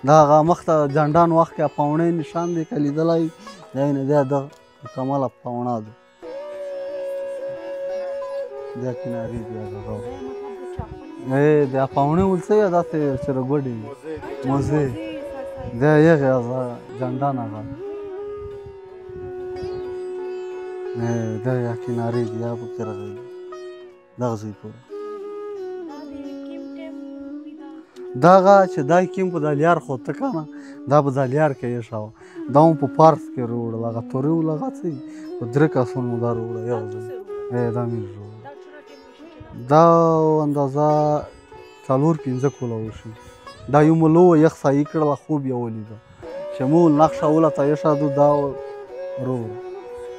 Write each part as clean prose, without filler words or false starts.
دا هغه مخته جنډان وخت کې پاوڼۍ نشان دی که لیدلی دی نه دی دغه مکمله پاوڼه ده دا کنارې دي هغه دا پاوڼۍ ول څه یا داسې چرګوډې موزې دا یغې هغه جنډان هغه دا یا کنارې دي یا پکې راغلي دغه ځای پورې دا هغه چې دا کیمپ په دالیار خو ته که نه دا په دالیار کې ایښه وه دا هم په پارک کې راوړل هغه تورې ول هغه څه په 3 کسانو مو دا راوړه یو ځای دا مې راوړه دا اندازه 4-5 کوله وشي دا یو مو لوه یخ سایي کړله خوب یې ولیده چې مو نقشه ولته ایښه دا راوړه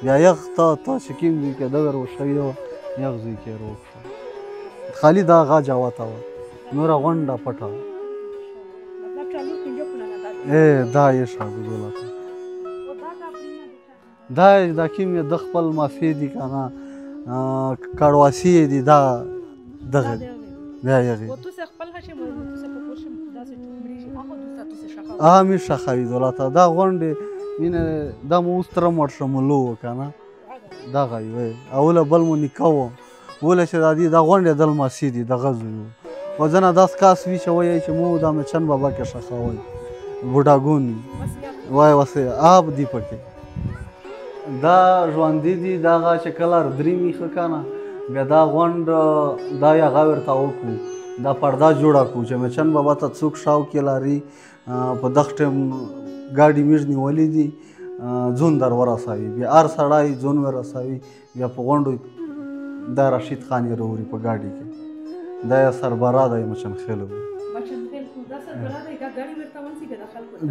بیا یخ ته چې کوم ځای کې دغه روښوي وه یخ ځای کې یې روښه خالي دا هغه جوته وه نوره غونډه پټه وه دا ایښه د دولته دا کوم د خپل مافې دي که نه کړواسي یې دي دا دغه دی دا یغې مې شخوي دولته دا غونډې مینه دا مو اوس تره مړ شه مو لو که نه دغه یې اوله بل مو نیکه وه وله چې دا دي دا غونډې د لمسي دي دغه زوی و و ځنه داسې کاس وي چې وایي چې مو دا مچن بابا کې ښخوئ بوډاګون وایي وسې آب دي پکې دا ژوندي دي دا هغه چې کله درې میخه که نه بیا دا غونډ دا یې هغه ورته وکړو دا پرده جوړه کړو چې مچن بابا ته څوک شاو کې لاري په دغه ټایم ګاډي میږ نیولي دي ځون در ورسوي بیا هر سړی ځون ورسوي بیا په غونډو دا رشید خان یې راوړي په ګاډي کې دا یې سربراه دی مچن خیل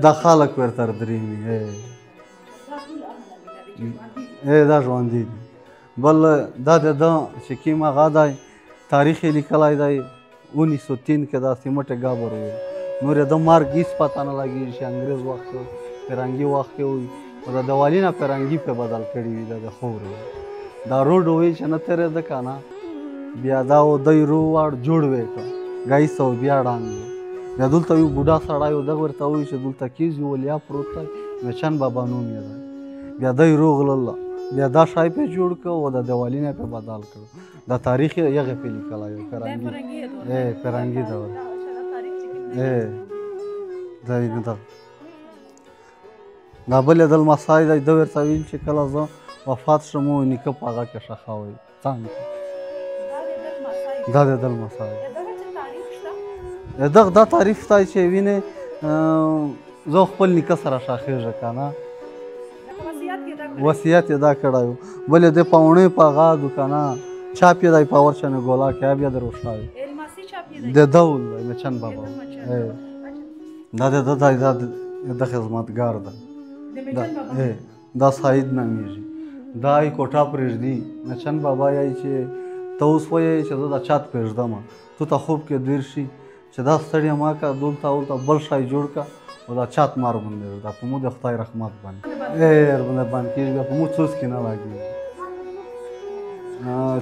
دا خلک ورته درېمي دا ژوندي دي بل دا د ده چې کوم هغه دی تاریخ یې لیکلی دی 1903 کې دا سیمټ ګابر ویل نور یې د مرګ هېڅ پته نه لګېږي چې انګرېز وخت کې فرنګي وخت کې وي او د والي نه فرنګي پې بدل کړي وي دا د خاورې دا روډ وایي چې نه تېرېده که نه بیا دا دی رو واړ جوړ وی که ګایي سو بیا ړانګ دی بیا دلته یو بوډا سړی و دغه ورته وایي چې دلته کیږي ولیا پروت دی مچن بابا نوم یې دی بیا دی روغلل بیا دا شای پې جوړ کړ او د دیوالي نه پې بدل کړ دا تاریخ یې هغې پې لیکلی و فرنګي دور دا یې نه دغه دا بل یې د لمسی دی ده ورته ویل چې کله زه وفات شم و نیکه په هغه کې ښخوئ څنګ دا د ده لمسی دغه دا تعریف شته چې وینې زه خپل نیکه سره ښخېږه که نه وصیت یې دا کړی و بل یې د پاوڼۍ په هغه دوکانه چاپ یې دی په ورچنې ګولا کې بیا د روښاوي د دول دی مچن بابا دا د ده دی دا د خدمتګار دی دا سعید نومیږي دا یې کوټه پرېږدي مچن بابا یایي چې ته اوس وایې چې زه دا چات پرېږدمه تو ته خوب کې دیر شي چې دا ستړی مه که دلته هلته بل شی جوړ که او دا چات مار باندې دا په مو د خدای رحمت باندې ورباندې باندې کېږي بیا په مو څوس کې نه لګېږي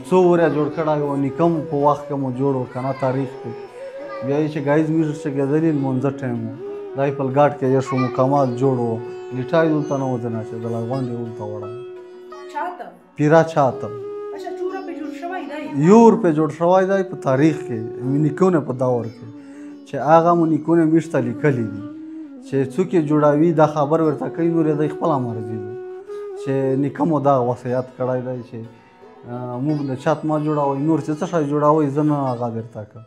څو وریا جوړ کړی و نیکه مو په وخت کې مو جوړ و که نه تاریخ کې بیا یې چې ګایز میږ چې کېدلي لمونځه ټایم و دا یې پلګاټ کې یې شو مکمل جوړ و لیټای دلته نه و ځنه اچېدلی غونډې ولته وړی پیرا چاته یور پې جوړ شوی دی په تاریخ کې نیکونه په دور کې چې هغه مو نیکونه میشته لیکلي دي چې څوک یې جوړوي دا خبر ورته کوي نور یې دی خپله مرضي ده چې نیکه مو دا وصیت کړی دی چې موږ د چات ما جوړوئ نور چې څه شی جوړوئ زه نه هغه درته کوم